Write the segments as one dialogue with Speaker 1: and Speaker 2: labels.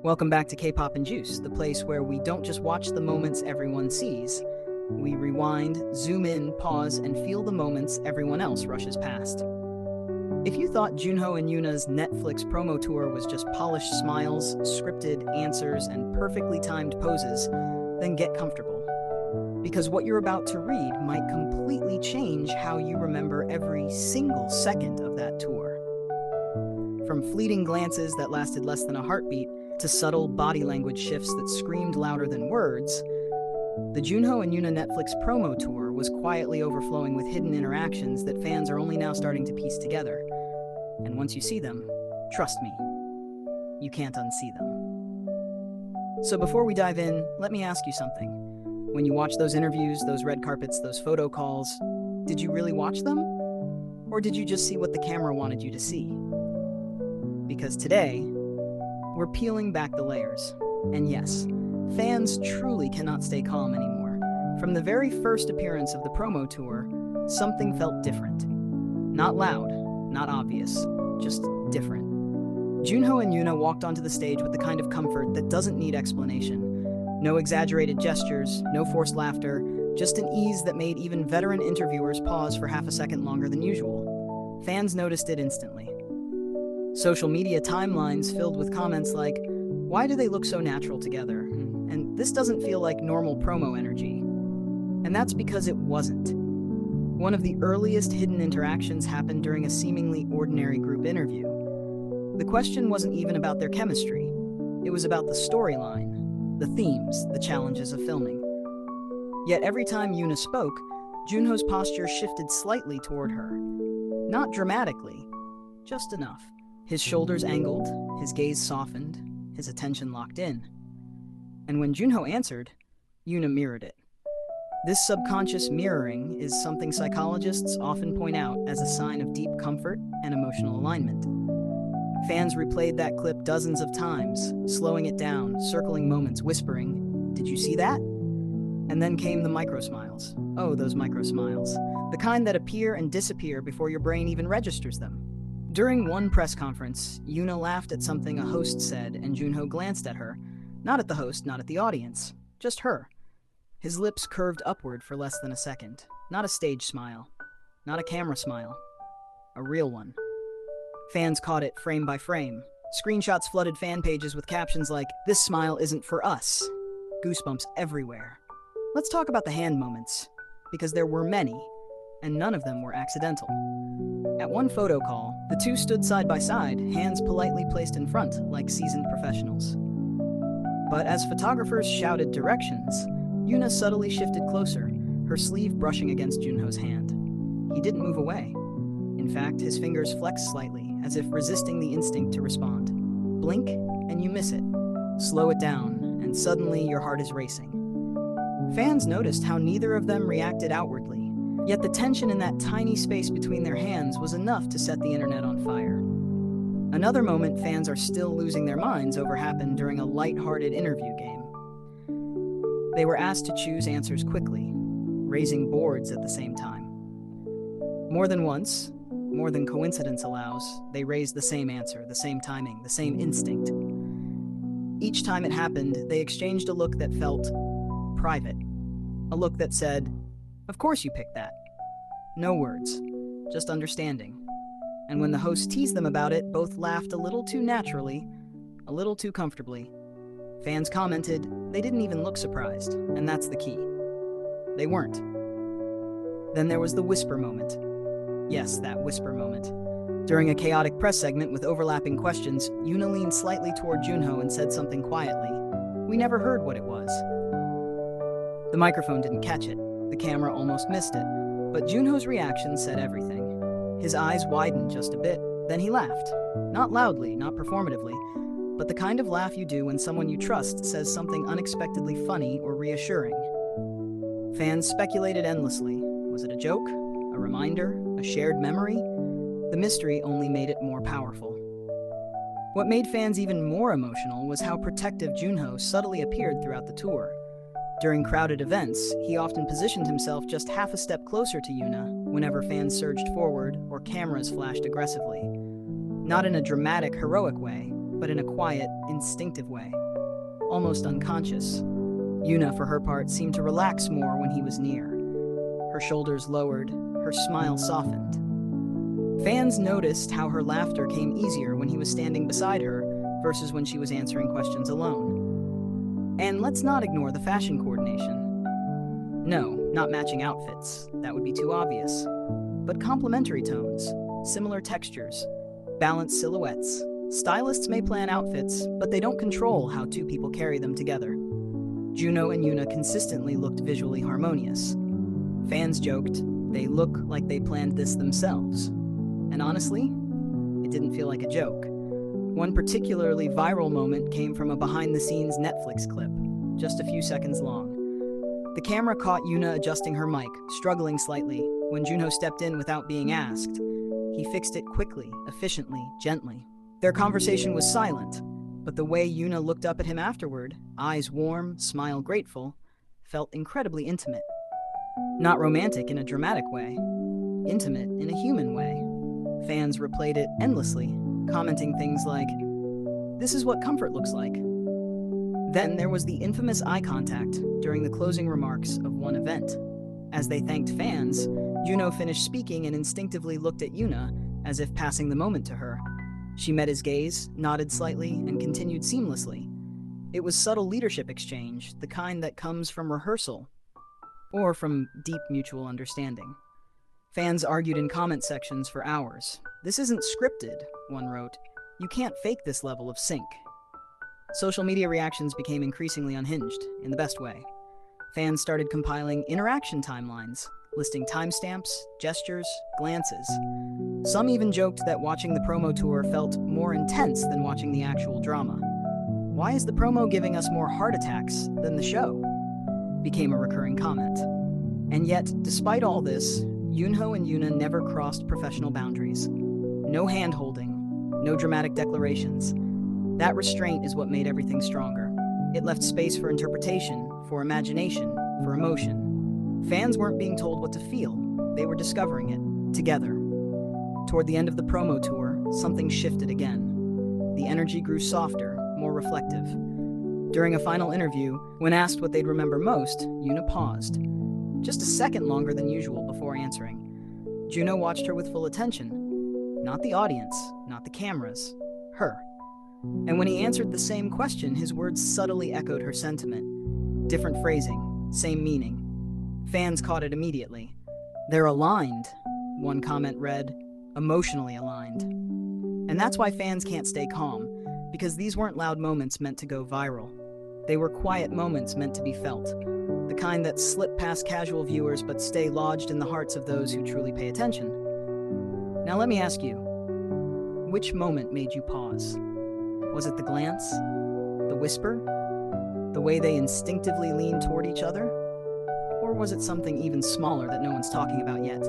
Speaker 1: Welcome back to K-pop&juice, the place where we don't just watch the moments everyone sees. We rewind, zoom in, pause, and feel the moments everyone else rushes past. If you thought Junho and Yoona's Netflix promo tour was just polished smiles, scripted answers, and perfectly timed poses, then get comfortable. Because what you're about to read might completely change how you remember every single second of that tour. From fleeting glances that lasted less than a heartbeat, to subtle body language shifts that screamed louder than words, the Junho and Yoona Netflix promo tour was quietly overflowing with hidden interactions that fans are only now starting to piece together. And once you see them, trust me, you can't unsee them. So before we dive in, let me ask you something. When you watch those interviews, those red carpets, those photo calls, did you really watch them? Or did you just see what the camera wanted you to see? Because today, we're peeling back the layers. And yes, fans truly cannot stay calm anymore. From the very first appearance of the promo tour, something felt different. Not loud, not obvious, just different. Junho and Yoona walked onto the stage with the kind of comfort that doesn't need explanation. No exaggerated gestures, no forced laughter, just an ease that made even veteran interviewers pause for half a second longer than usual. Fans noticed it instantly. Social media timelines filled with comments like, "Why do they look so natural together?" And "This doesn't feel like normal promo energy." And that's because it wasn't. One of the earliest hidden interactions happened during a seemingly ordinary group interview. The question wasn't even about their chemistry. It was about the storyline, the themes, the challenges of filming. Yet every time Yoona spoke, Junho's posture shifted slightly toward her. Not dramatically, just enough. His shoulders angled, his gaze softened, his attention locked in. And when Junho answered, Yoona mirrored it. This subconscious mirroring is something psychologists often point out as a sign of deep comfort and emotional alignment. Fans replayed that clip dozens of times, slowing it down, circling moments, whispering, "Did you see that?" And then came the micro-smiles. Oh, those micro-smiles. The kind that appear and disappear before your brain even registers them. During one press conference, Yoona laughed at something a host said, and Junho glanced at her. Not at the host, not at the audience, just her. His lips curved upward for less than a second. Not a stage smile, not a camera smile, a real one. Fans caught it frame by frame. Screenshots flooded fan pages with captions like, "This smile isn't for us." Goosebumps everywhere. Let's talk about the hand moments, because there were many, and none of them were accidental. At one photo call, the two stood side by side, hands politely placed in front, like seasoned professionals. But as photographers shouted directions, Yoona subtly shifted closer, her sleeve brushing against Junho's hand. He didn't move away. In fact, his fingers flexed slightly, as if resisting the instinct to respond. Blink, and you miss it. Slow it down, and suddenly your heart is racing. Fans noticed how neither of them reacted outwardly. Yet the tension in that tiny space between their hands was enough to set the internet on fire. Another moment fans are still losing their minds over happened during a light-hearted interview game. They were asked to choose answers quickly, raising boards at the same time. More than once, more than coincidence allows, they raised the same answer, the same timing, the same instinct. Each time it happened, they exchanged a look that felt private. A look that said, "Of course you picked that." No words, just understanding. And when the host teased them about it, both laughed a little too naturally, a little too comfortably. Fans commented, they didn't even look surprised, and that's the key. They weren't. Then there was the whisper moment. Yes, that whisper moment. During a chaotic press segment with overlapping questions, Yoona leaned slightly toward Junho and said something quietly. We never heard what it was. The microphone didn't catch it. The camera almost missed it, but Junho's reaction said everything. His eyes widened just a bit, then he laughed. Not loudly, not performatively, but the kind of laugh you do when someone you trust says something unexpectedly funny or reassuring. Fans speculated endlessly. Was it a joke? A reminder? A shared memory? The mystery only made it more powerful. What made fans even more emotional was how protective Junho subtly appeared throughout the tour. During crowded events, he often positioned himself just half a step closer to Yoona whenever fans surged forward or cameras flashed aggressively. Not in a dramatic, heroic way, but in a quiet, instinctive way, almost unconscious. Yoona, for her part, seemed to relax more when he was near. Her shoulders lowered, her smile softened. Fans noticed how her laughter came easier when he was standing beside her versus when she was answering questions alone. And let's not ignore the fashion coordination. No, not matching outfits, that would be too obvious. But complementary tones, similar textures, balanced silhouettes. Stylists may plan outfits, but they don't control how two people carry them together. Junho and Yoona consistently looked visually harmonious. Fans joked, they look like they planned this themselves. And honestly, it didn't feel like a joke. One particularly viral moment came from a behind-the-scenes Netflix clip, just a few seconds long. The camera caught Yoona adjusting her mic, struggling slightly, when Junho stepped in without being asked. He fixed it quickly, efficiently, gently. Their conversation was silent, but the way Yoona looked up at him afterward, eyes warm, smile grateful, felt incredibly intimate. Not romantic in a dramatic way, intimate in a human way. Fans replayed it endlessly, commenting things like, "This is what comfort looks like." Then there was the infamous eye contact during the closing remarks of one event. As they thanked fans, Junho finished speaking and instinctively looked at Yoona as if passing the moment to her. She met his gaze, nodded slightly, and continued seamlessly. It was subtle leadership exchange, the kind that comes from rehearsal, or from deep mutual understanding. Fans argued in comment sections for hours. "This isn't scripted," one wrote. "You can't fake this level of sync." Social media reactions became increasingly unhinged, in the best way. Fans started compiling interaction timelines, listing timestamps, gestures, glances. Some even joked that watching the promo tour felt more intense than watching the actual drama. "Why is the promo giving us more heart attacks than the show?" became a recurring comment. And yet, despite all this, Junho and Yoona never crossed professional boundaries. No hand-holding, no dramatic declarations. That restraint is what made everything stronger. It left space for interpretation, for imagination, for emotion. Fans weren't being told what to feel, they were discovering it, together. Toward the end of the promo tour, something shifted again. The energy grew softer, more reflective. During a final interview, when asked what they'd remember most, Yoona paused. Just a second longer than usual before answering. Junho watched her with full attention. Not the audience, not the cameras, her. And when he answered the same question, his words subtly echoed her sentiment. Different phrasing, same meaning. Fans caught it immediately. "They're aligned," one comment read, "emotionally aligned." And that's why fans can't stay calm, because these weren't loud moments meant to go viral. They were quiet moments meant to be felt, the kind that slip past casual viewers but stay lodged in the hearts of those who truly pay attention. Now let me ask you, which moment made you pause? Was it the glance? The whisper? The way they instinctively leaned toward each other? Or was it something even smaller that no one's talking about yet?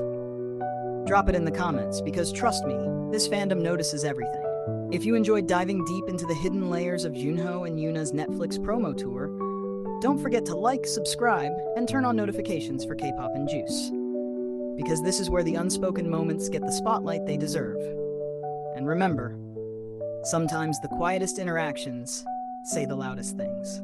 Speaker 1: Drop it in the comments, because trust me, this fandom notices everything. If you enjoyed diving deep into the hidden layers of Junho and Yoona's Netflix promo tour, don't forget to like, subscribe, and turn on notifications for K-pop&juice. Because this is where the unspoken moments get the spotlight they deserve. And remember, sometimes the quietest interactions say the loudest things.